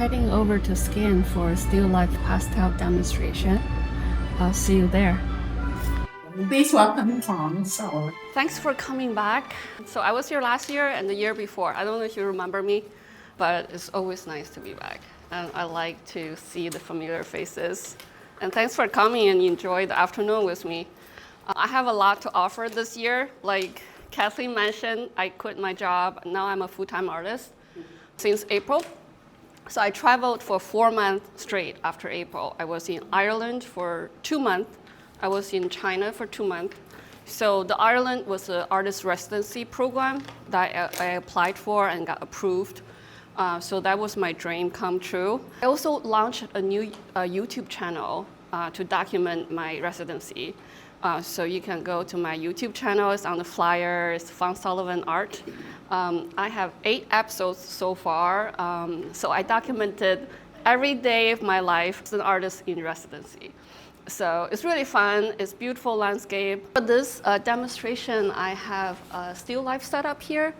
heading over to Skin for a still life pastel demonstration. I'll see you there. Please welcome Fang. So, Thanks for coming back. So I was here last year and the year before. I don't know if you remember me, but it's always nice to be back. And I like to see the familiar faces. And thanks for coming and enjoy the afternoon with me. I have a lot to offer this year. Like Kathleen mentioned, I quit my job. Now I'm a full-time artist since April. So I traveled for 4 months straight after April. I was in Ireland for 2 months. I was in China for 2 months. So the Ireland was an artist residency program that I applied for and got approved. So that was my dream come true. I also launched a new YouTube channel to document my residency. So you can go to my YouTube channel. It's on the flyer. It's Fang Sullivan Art. I have 8 episodes so far. So I documented every day of my life as an artist in residency. So it's really fun. It's beautiful landscape. For this demonstration, I have a still life setup here.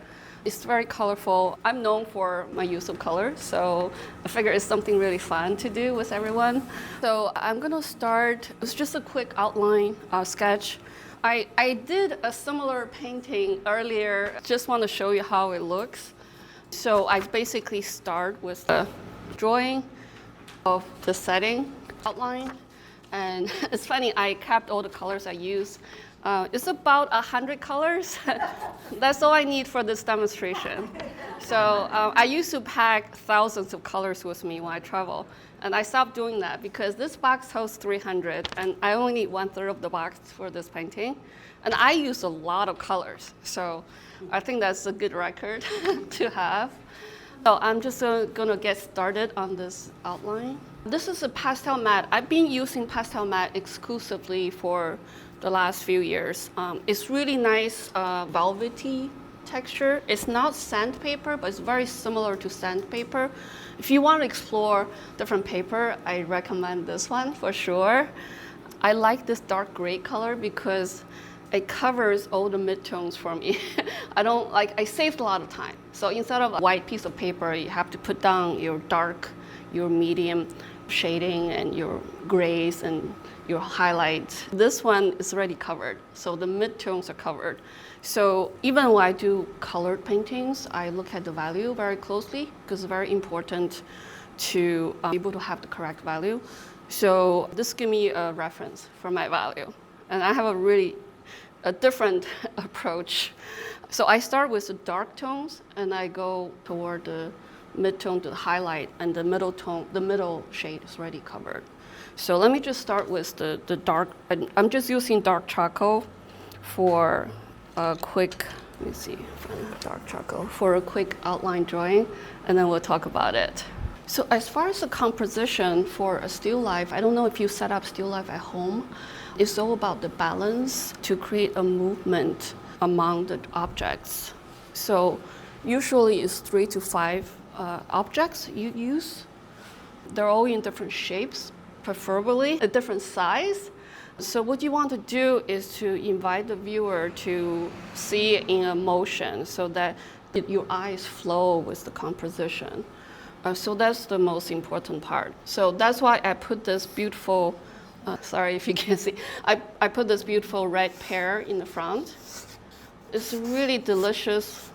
It's very colorful. I'm known for my use of color, so I figure it's something really fun to do with everyone. So I'm gonna start with just a quick outline sketch. I did a similar painting earlier. Just want to show you how it looks. So I basically start with the drawing of the setting outline. And it's funny, I kept all the colors I use. It's about 100 colors. That's all I need for this demonstration. So I used to pack thousands of colors with me when I travel. And I stopped doing that because this box holds 300, and I only need 1/3 of the box for this painting. And I use a lot of colors. So I think that's a good record to have. So I'm just gonna get started on this outline. This is a pastel matte. I've been using pastel matte exclusively for the last few years. It's really nice velvety texture. It's not sandpaper, but it's very similar to sandpaper. If you want to explore different paper, I recommend this one for sure. I like this dark gray color because it covers all the midtones for me. I saved a lot of time. So instead of a white piece of paper, you have to put down your dark, your medium shading and your grays and your highlights. This one is already covered, so the midtones are covered. So even when I do colored paintings, I look at the value very closely because it's very important to be able to have the correct value. So this gives me a reference for my value. And I have a different approach. So I start with the dark tones and I go toward the mid-tone to the highlight, and the middle tone, the middle shade is already covered. So let me just start with the dark. I'm just using dark charcoal for a quick, let me see, dark charcoal for a quick outline drawing, and then we'll talk about it. So as far as the composition for a still life, I don't know if you set up still life at home. It's all about the balance to create a movement among the objects. So usually it's 3 to 5 objects you use. They're all in different shapes, preferably a different size. So what you want to do is to invite the viewer to see it in a motion so that your eyes flow with the composition. So that's the most important part. So that's why I put this beautiful, sorry if you can see, I put this beautiful red pear in the front. It's really delicious,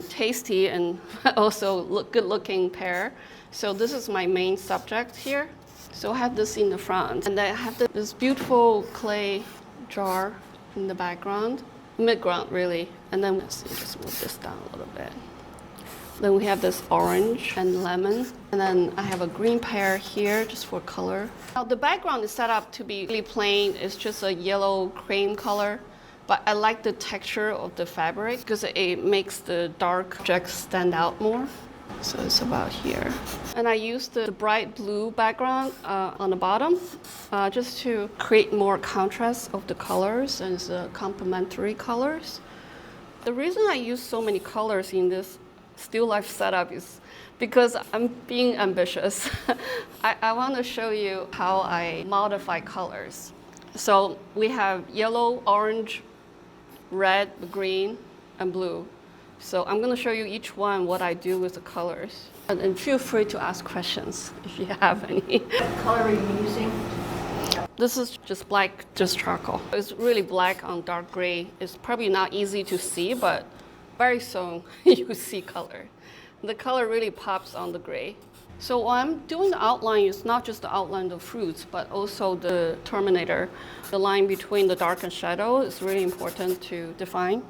tasty, and also good-looking pear. So this is my main subject here. So I have this in the front, and I have this beautiful clay jar in the background, mid-ground really. And then let's just move this down a little bit. Then we have this orange and lemon, and then I have a green pear here just for color. Now the background is set up to be really plain. It's just a yellow cream color. But I like the texture of the fabric because it makes the dark objects stand out more. So it's about here. And I used the bright blue background on the bottom just to create more contrast of the colors and the complementary colors. The reason I use so many colors in this still life setup is because I'm being ambitious. I want to show you how I modify colors. So we have yellow, orange, red, green, and blue. So I'm going to show you each one what I do with the colors. And feel free to ask questions if you have any. What color are you using? This is just black, just charcoal. It's really black on dark gray. It's probably not easy to see, but very soon you see color. The color really pops on the gray. So when I'm doing the outline, it's not just the outline of fruits, but also the terminator. The line between the dark and shadow is really important to define,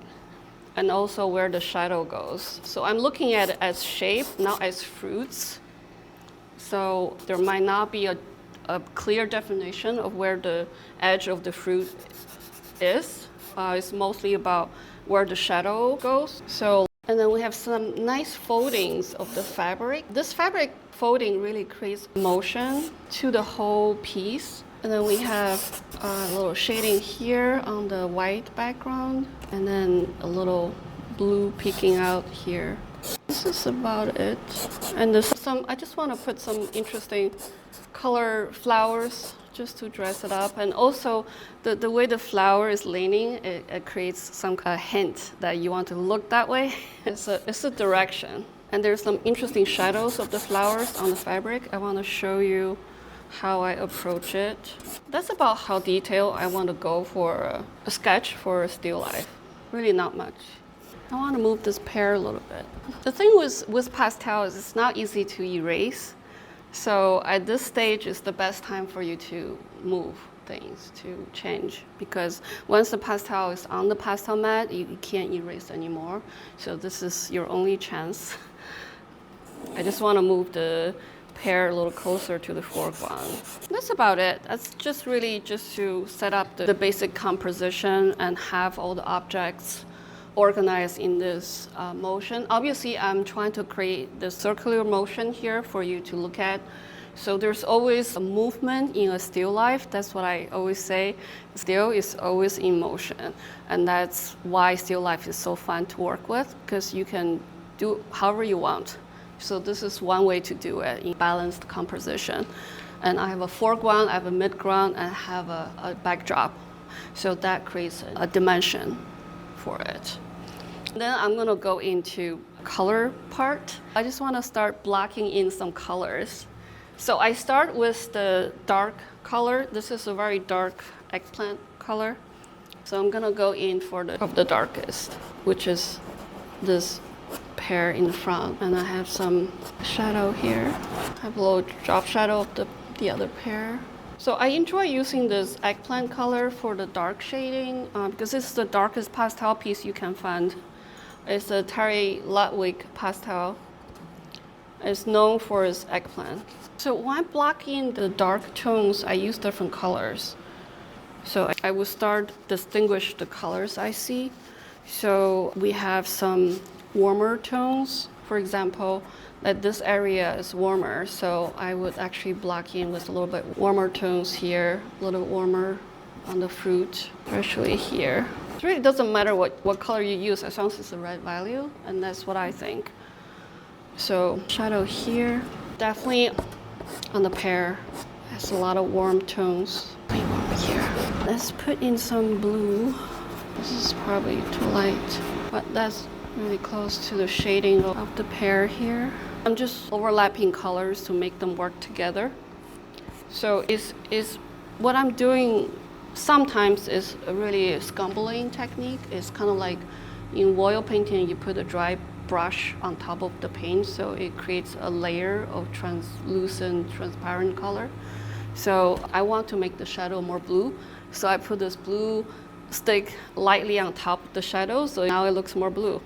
and also where the shadow goes. So I'm looking at it as shape, not as fruits. So there might not be a clear definition of where the edge of the fruit is. It's mostly about where the shadow goes. And then we have some nice foldings of the fabric. This fabric folding really creates motion to the whole piece. And then we have a little shading here on the white background, and then a little blue peeking out here. This is about it. And there's I just want to put some interesting color flowers just to dress it up. And also the way the flower is leaning, it creates some kind of hint that you want to look that way. It's a direction. And there's some interesting shadows of the flowers on the fabric. I want to show you how I approach it. That's about how detailed I want to go for a sketch for a still life. Really not much. I want to move this pear a little bit. The thing with pastel is it's not easy to erase. So at this stage is the best time for you to move things, to change. Because once the pastel is on the pastel mat, you can't erase anymore. So this is your only chance. I just want to move the pear a little closer to the foreground. That's about it. That's just really just to set up the basic composition and have all the objects organized in this motion. Obviously, I'm trying to create the circular motion here for you to look at. So there's always a movement in a still life. That's what I always say. Still is always in motion. And that's why still life is so fun to work with, because you can do however you want. So this is one way to do it in balanced composition. And I have a foreground, I have a midground, and I have a backdrop. So that creates a dimension for it. Then I'm gonna go into color part. I just wanna start blocking in some colors. So I start with the dark color. This is a very dark eggplant color. So I'm gonna go in for the darkest, which is this pear in the front. And I have some shadow here. I have a little drop shadow of the other pear. So I enjoy using this eggplant color for the dark shading because it's the darkest pastel piece you can find. It's a Terry Ludwig pastel. It's known for its eggplant. So when I block in the dark tones, I use different colors. So I will start distinguish the colors I see. So we have some warmer tones. For example, that this area is warmer, so I would actually block in with a little bit warmer tones here, a little warmer on the fruit, especially here. It really doesn't matter what color you use as long as it's the right value, and that's what I think. So shadow here, definitely on the pear, has a lot of warm tones. Way warmer here. Let's put in some blue. This is probably too light, but that's really close to the shading of the pear here. I'm just overlapping colors to make them work together. So is what I'm doing sometimes is a really scumbling technique. It's kind of like in oil painting, you put a dry brush on top of the paint, so it creates a layer of translucent, transparent color. So I want to make the shadow more blue, so I put this blue stick lightly on top of the shadow, so now it looks more blue.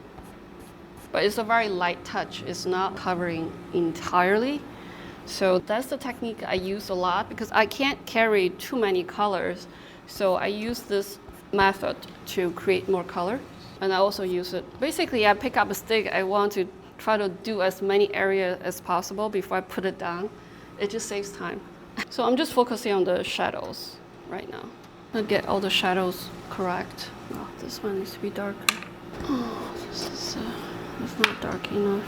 But it's a very light touch. It's not covering entirely. So that's the technique I use a lot because I can't carry too many colors. So I use this method to create more color. And I also use it. Basically, I pick up a stick. I want to try to do as many areas as possible before I put it down. It just saves time. So I'm just focusing on the shadows right now. I'll get all the shadows correct. Oh, this one needs to be darker. Oh, this is... it's not dark enough.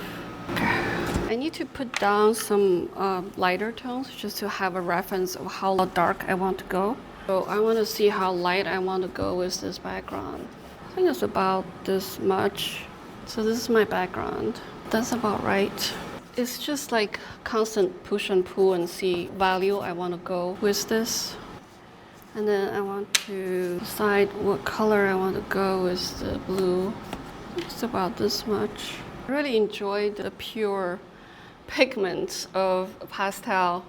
Okay. I need to put down some lighter tones just to have a reference of how dark I want to go. So I want to see how light I want to go with this background. I think it's about this much. So this is my background. That's about right. It's just like constant push and pull and see value I want to go with this. And then I want to decide what color I want to go with the blue. It's about this much. I really enjoy the pure pigments of pastel.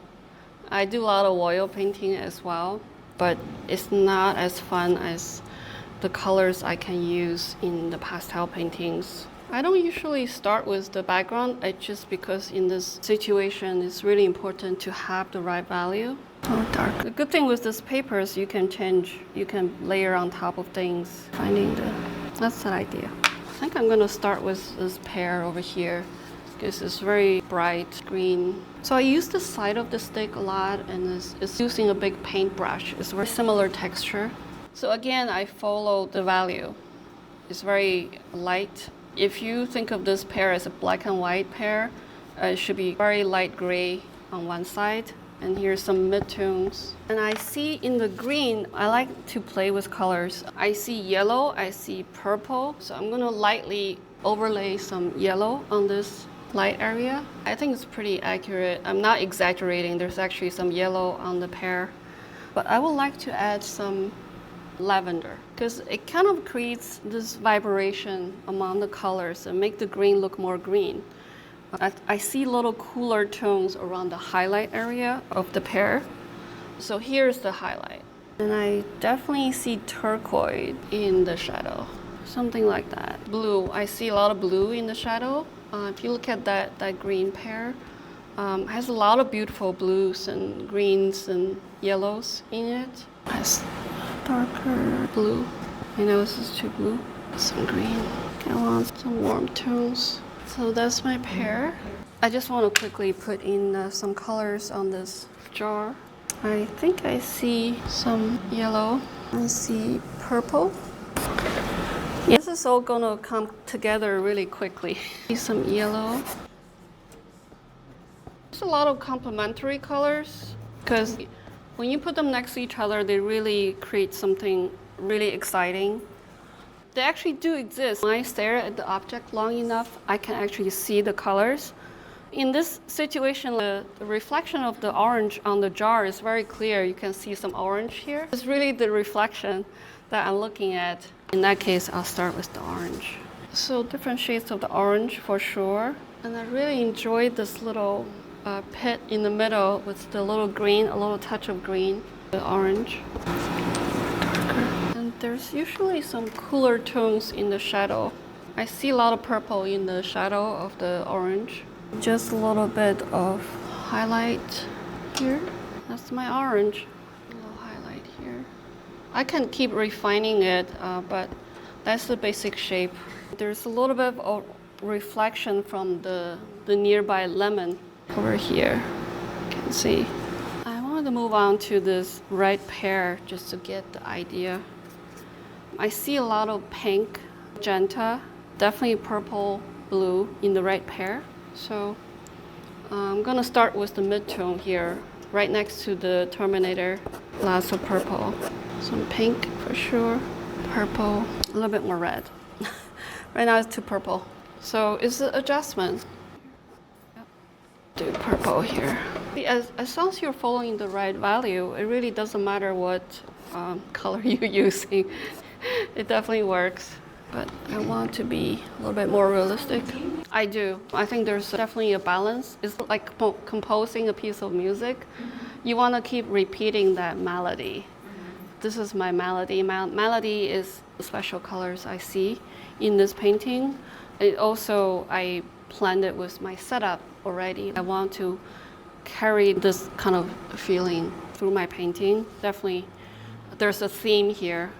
I do a lot of oil painting as well, but it's not as fun as the colors I can use in the pastel paintings. I don't usually start with the background, just because in this situation it's really important to have the right value. Oh, dark. The good thing with this paper is you can change, you can layer on top of things. That's the idea. I think I'm gonna start with this pear over here because it's very bright green. So I use the side of the stick a lot, and it's using a big paintbrush. It's very similar texture. So again, I follow the value. It's very light. If you think of this pear as a black and white pear, it should be very light gray on one side. And here's some midtones. And I see in the green, I like to play with colors. I see yellow, I see purple. So I'm gonna lightly overlay some yellow on this light area. I think it's pretty accurate. I'm not exaggerating. There's actually some yellow on the pear. But I would like to add some lavender because it kind of creates this vibration among the colors and make the green look more green. I see little cooler tones around the highlight area of the pear. So here's the highlight. And I definitely see turquoise in the shadow, something like that. Blue, I see a lot of blue in the shadow. If you look at that green pear, has a lot of beautiful blues and greens and yellows in it. Has darker blue. I know this is too blue. Some green. I want some warm tones. So that's my pear. I just want to quickly put in some colors on this jar. I think I see some yellow. I see purple. Yeah, this is all gonna come together really quickly. Some yellow. There's a lot of complementary colors because when you put them next to each other, they really create something really exciting. They actually do exist. When I stare at the object long enough, I can actually see the colors. In this situation, the reflection of the orange on the jar is very clear. You can see some orange here. It's really the reflection that I'm looking at. In that case, I'll start with the orange. So different shades of the orange for sure. And I really enjoyed this little pit in the middle with the little green, a little touch of green, the orange. And there's usually some cooler tones in the shadow. I see a lot of purple in the shadow of the orange. Just a little bit of highlight here. That's my orange. A little highlight here. I can keep refining it, but that's the basic shape. There's a little bit of reflection from the nearby lemon over here. You can see. I wanted to move on to this red pear just to get the idea. I see a lot of pink, magenta, definitely purple, blue in the red pear. So I'm gonna start with the mid-tone here, right next to the Terminator. Lots of purple, some pink for sure, purple, a little bit more red. Right now it's too purple. So it's an adjustment. Do purple here. As long as you're following the right value, it really doesn't matter what color you're using. It definitely works. But I want to be a little bit more realistic. I do. I think there's definitely a balance. It's like composing a piece of music. You want to keep repeating that melody. This is my melody. Melody is the special colors I see in this painting. It also, I planned it with my setup already. I want to carry this kind of feeling through my painting. Definitely, there's a theme here.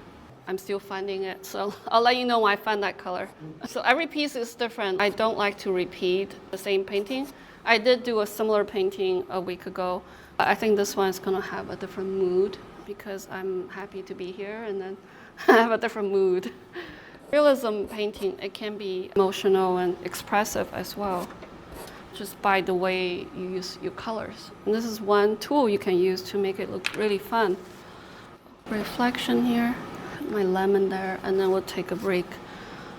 I'm still finding it, so I'll let you know when I find that color. So every piece is different. I don't like to repeat the same painting. I did do a similar painting a week ago. I think this one is gonna have a different mood because I'm happy to be here and then have a different mood. Realism painting, it can be emotional and expressive as well, just by the way you use your colors. And this is one tool you can use to make it look really fun. Reflection here. My lemon there, and then we'll take a break.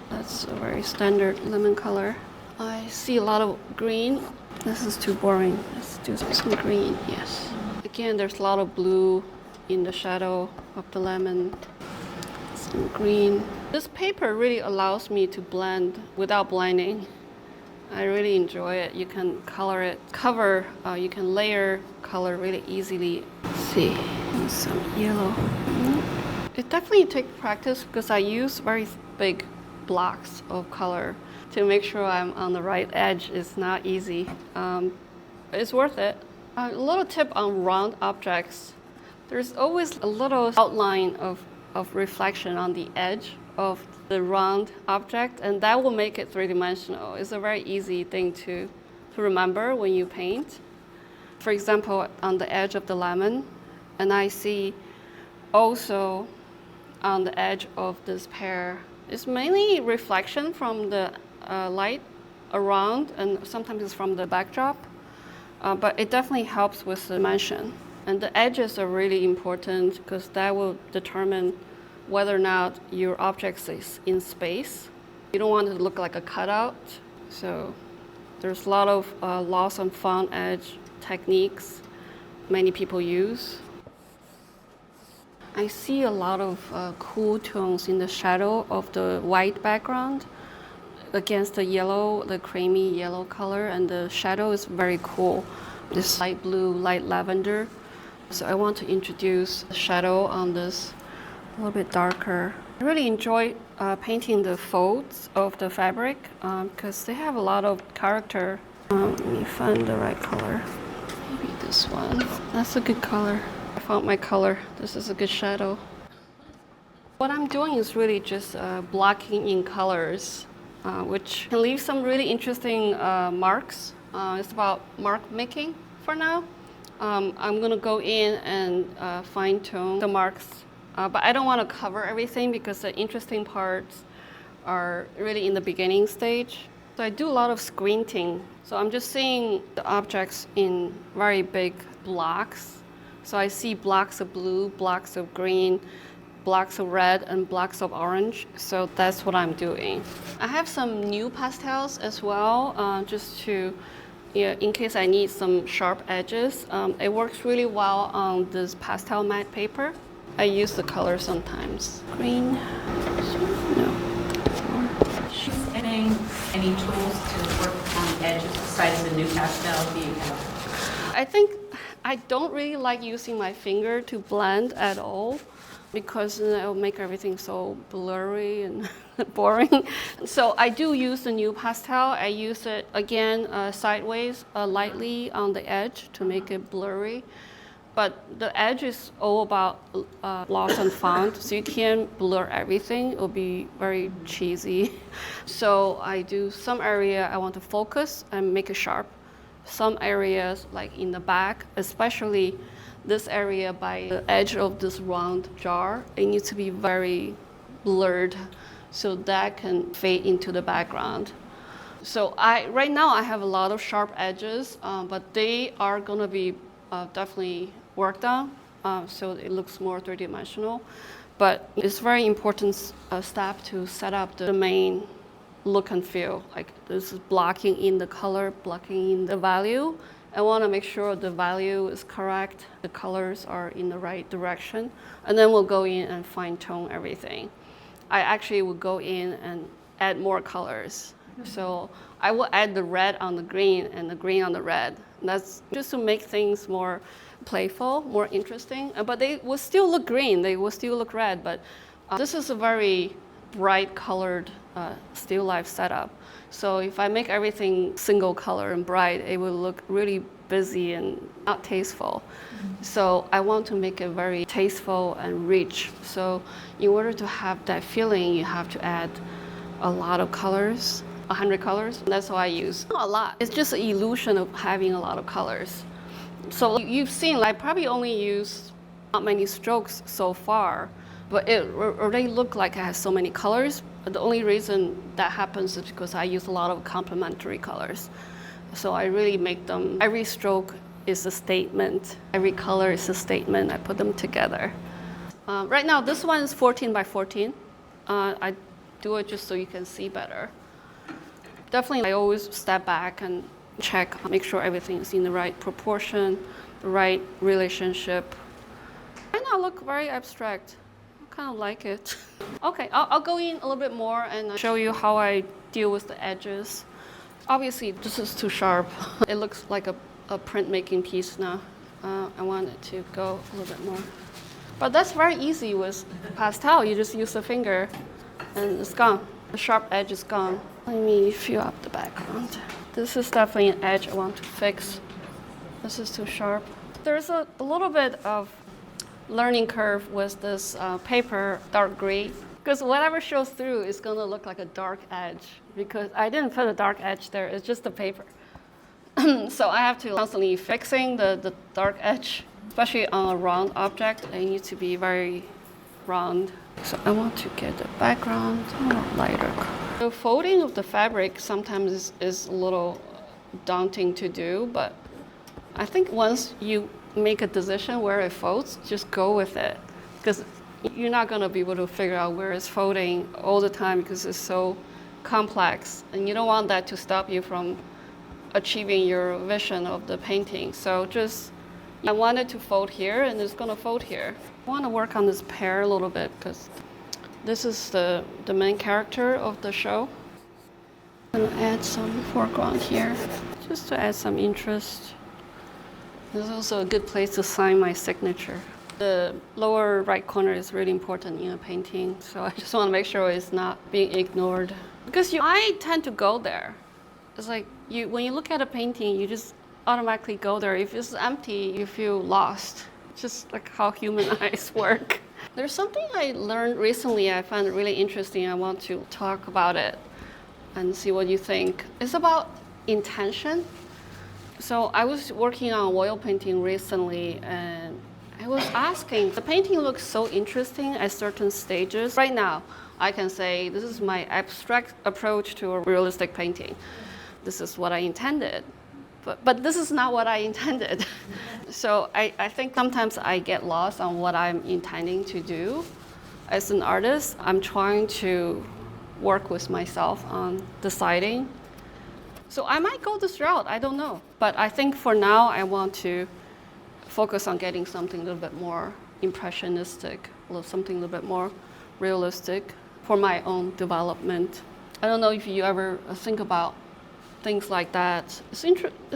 That's a very standard lemon color. I see a lot of green This is too boring. Let's do some green, yes. Again, there's a lot of blue in the shadow of the lemon. Some green. This paper really allows me to blend without blinding. I really enjoy it. You can color it, you can layer color really easily. Let's see, and some yellow. It definitely takes practice because I use very big blocks of color to make sure I'm on the right edge. It's not easy. It's worth it. A little tip on round objects. There's always a little outline of reflection on the edge of the round object, and that will make it three-dimensional. It's a very easy thing to remember when you paint. For example, on the edge of the lemon, and I see also on the edge of this pear. It's mainly reflection from the light around, and sometimes it's from the backdrop, but it definitely helps with the dimension. And the edges are really important because that will determine whether or not your object is in space. You don't want it to look like a cutout. So there's a lot of loss and found edge techniques many people use. I see a lot of cool tones in the shadow of the white background against the yellow, the creamy yellow color, and the shadow is very cool. This light blue, light lavender. So I want to introduce the shadow on this a little bit darker. I really enjoy painting the folds of the fabric because they have a lot of character. Let me find the right color. Maybe this one. That's a good color. I found my color. This is a good shadow. What I'm doing is really just blocking in colors, which can leave some really interesting marks. It's about mark making for now. I'm gonna go in and fine tune the marks, but I don't want to cover everything because the interesting parts are really in the beginning stage. So I do a lot of squinting. So I'm just seeing the objects in very big blocks. So I see blocks of blue, blocks of green, blocks of red, and blocks of orange. So that's what I'm doing. I have some Nupastels as well, just to, in case I need some sharp edges. It works really well on this pastel matte paper. I use the color sometimes. Green, no. Any tools to work on the edges besides the Nupastel? Do you have? I think I don't really like using my finger to blend at all because it'll make everything so blurry and boring. So I do use the Nupastel. I use it again sideways, lightly on the edge to make it blurry. But the edge is all about loss and found, so you can't blur everything. It will be very cheesy. So I do some area I want to focus and make it sharp. Some areas, like in the back, especially this area by the edge of this round jar, it needs to be very blurred so that can fade into the background. So right now I have a lot of sharp edges, but they are going to be definitely worked on, so it looks more three-dimensional. But it's very important step to set up the main look and feel. Like this is blocking in the color, blocking in the value. I want to make sure the value is correct, the colors are in the right direction, and then we'll go in and fine-tune everything. I actually will go in and add more colors. So I will add the red on the green and the green on the red. And that's just to make things more playful, more interesting. But they will still look green, they will still look red, but this is a very bright colored still life setup. So if I make everything single color and bright, it will look really busy and not tasteful. So I want to make it very tasteful and rich. So in order to have that feeling, you have to add a lot of colors, 100 colors. That's all I use. Not a lot. It's just an illusion of having a lot of colors. So you've seen, I probably only use not many strokes so far, but it already looked like it has so many colors. But the only reason that happens is because I use a lot of complementary colors. So I really make them, every stroke is a statement. Every color is a statement. I put them together. Right now, this one is 14 by 14. I do it just so you can see better. Definitely, I always step back and check, make sure everything is in the right proportion, the right relationship. Might not look very abstract. I kind of like it. Okay, I'll go in a little bit more and show you how I deal with the edges. Obviously, this is too sharp. It looks like a printmaking piece now. I want it to go a little bit more. But that's very easy with pastel. You just use the finger and it's gone. The sharp edge is gone. Let me fill up the background. This is definitely an edge I want to fix. This is too sharp. There's a little bit of learning curve with this paper, dark gray. Because whatever shows through is going to look like a dark edge. Because I didn't put a dark edge there, it's just the paper. So I have to constantly fixing the dark edge, especially on a round object. It needs to be very round. So I want to get the background more lighter. The folding of the fabric sometimes is a little daunting to do, but I think once you make a decision where it folds, just go with it. Because you're not going to be able to figure out where it's folding all the time because it's so complex. And you don't want that to stop you from achieving your vision of the painting. So I wanted to fold here and it's going to fold here. I want to work on this pear a little bit because this is the main character of the show. I'm going to add some foreground here just to add some interest. This is also a good place to sign my signature. The lower right corner is really important in a painting, so I just want to make sure it's not being ignored. Because I tend to go there. It's like when you look at a painting, you just automatically go there. If it's empty, you feel lost. Just like how human eyes work. There's something I learned recently I found really interesting. I want to talk about it and see what you think. It's about intention. So I was working on oil painting recently and I was asking, the painting looks so interesting at certain stages. Right now, I can say this is my abstract approach to a realistic painting. This is what I intended. But this is not what I intended. So I think sometimes I get lost on what I'm intending to do. As an artist, I'm trying to work with myself on deciding. So I might go this route, I don't know. But I think for now, I want to focus on getting something a little bit more impressionistic, something a little bit more realistic for my own development. I don't know if you ever think about things like that. It's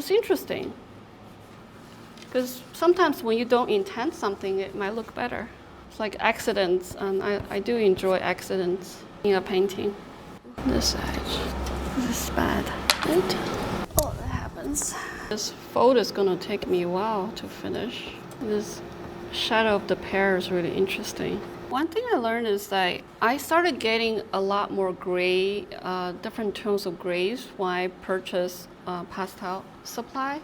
interesting. Because sometimes when you don't intend something, it might look better. It's like accidents, and I do enjoy accidents in a painting. This edge, this is bad. Right? Oh, that happens. This fold is gonna take me a while to finish. This shadow of the pear is really interesting. One thing I learned is that I started getting a lot more gray, different tones of grays when I purchased pastel supply.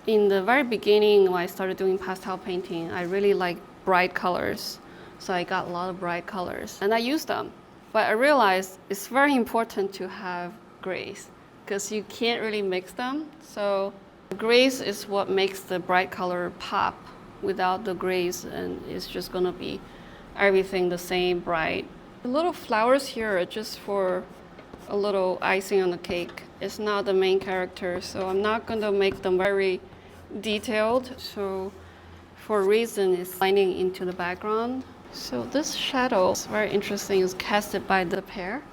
In the very beginning, when I started doing pastel painting, I really liked bright colors. So I got a lot of bright colors and I used them. But I realized it's very important to have grays because you can't really mix them. So grays is what makes the bright color pop. Without the grays, and it's just gonna be everything the same bright. The little flowers here are just for a little icing on the cake. It's not the main character, so I'm not gonna make them very detailed. So for a reason, it's blending into the background. So this shadow is very interesting. It's casted by the pear.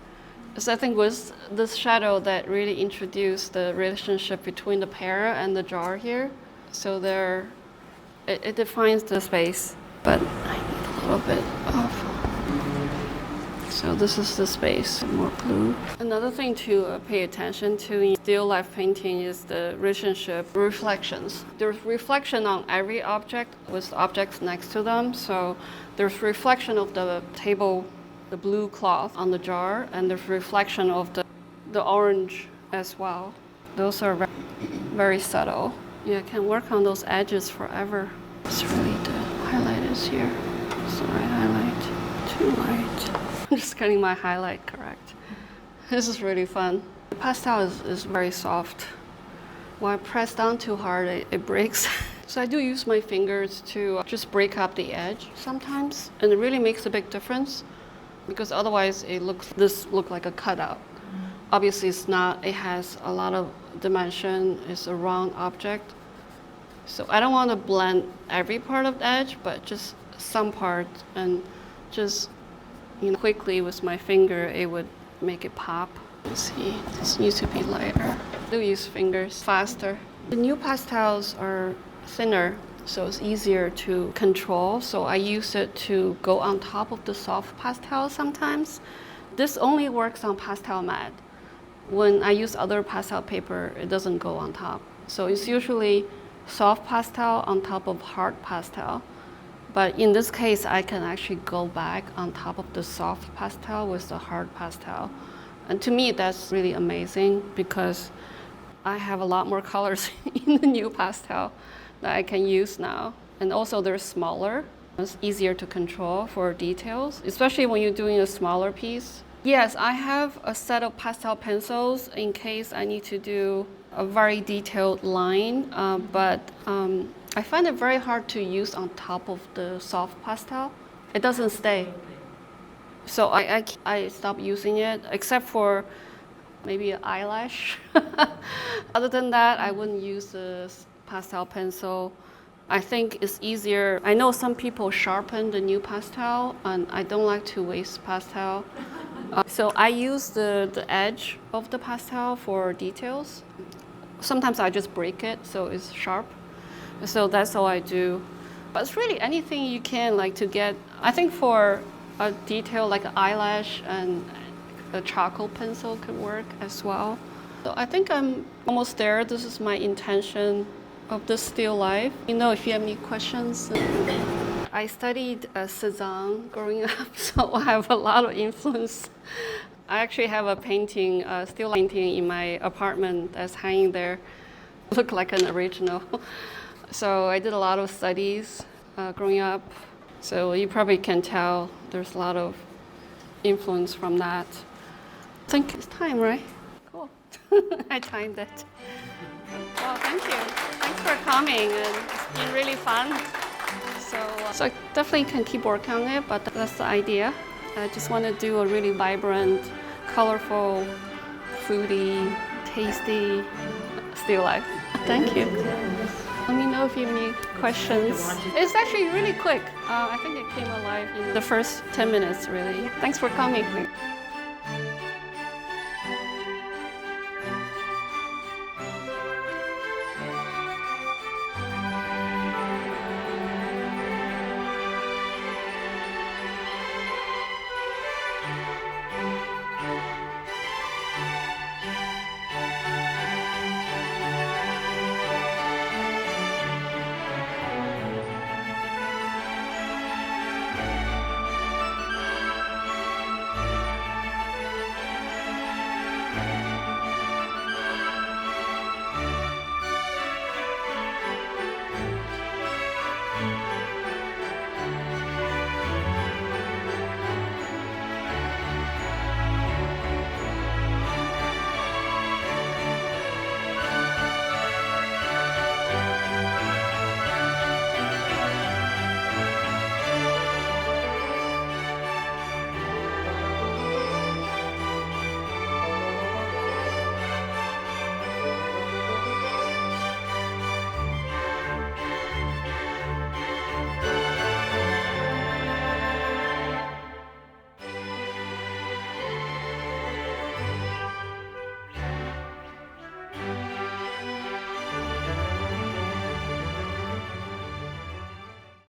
So I think it was this shadow that really introduced the relationship between the pear and the jar here. So it defines the space, but I need a little bit of. So this is the space, more blue. Another thing to pay attention to in still life painting is the relationship reflections. There's reflection on every object with objects next to them. So there's reflection of the table, the blue cloth on the jar, and there's reflection of the orange as well. Those are very, very subtle. You can work on those edges forever. It's really the highlight is here. It's the right highlight. Too light. I'm just getting my highlight correct. This is really fun. The pastel is very soft. When I press down too hard, it breaks. So I do use my fingers to just break up the edge sometimes, and it really makes a big difference because otherwise this looks like a cutout. Obviously, it's not. It has a lot of dimension. It's a round object. So I don't want to blend every part of the edge, but just some part, and just quickly with my finger, it would make it pop. Let's see, this needs to be lighter. I do use fingers faster. The new pastels are thinner, so it's easier to control. So I use it to go on top of the soft pastel sometimes. This only works on pastel matte. When I use other pastel paper, it doesn't go on top. So it's usually soft pastel on top of hard pastel. But in this case, I can actually go back on top of the soft pastel with the hard pastel. And to me, that's really amazing because I have a lot more colors in the new pastel that I can use now. And also they're smaller. It's easier to control for details, especially when you're doing a smaller piece. Yes, I have a set of pastel pencils in case I need to do a very detailed line, but I find it very hard to use on top of the soft pastel. It doesn't stay. So I stopped using it, except for maybe an eyelash. Other than that, I wouldn't use the pastel pencil. I think it's easier. I know some people sharpen the new pastel, and I don't like to waste pastel. So I use the edge of the pastel for details. Sometimes I just break it so it's sharp. So that's all I do. But it's really anything you can like to get. I think for a detail like an eyelash and a charcoal pencil could work as well. So I think I'm almost there. This is my intention of the still life. If you have any questions. I studied Cezanne growing up, so I have a lot of influence. I actually have a painting, still painting in my apartment that's hanging there. Look like an original. So I did a lot of studies growing up. So you probably can tell there's a lot of influence from that. I think it's time, right? Cool. I timed it. Well, thank you. Thanks for coming, and it's been really fun. So I definitely can keep working on it, but that's the idea. I just want to do a really vibrant, colorful, foodie, tasty still life. Thank you. Let me know if you have any questions. It's actually really quick. I think it came alive in the first 10 minutes, really. Thanks for coming.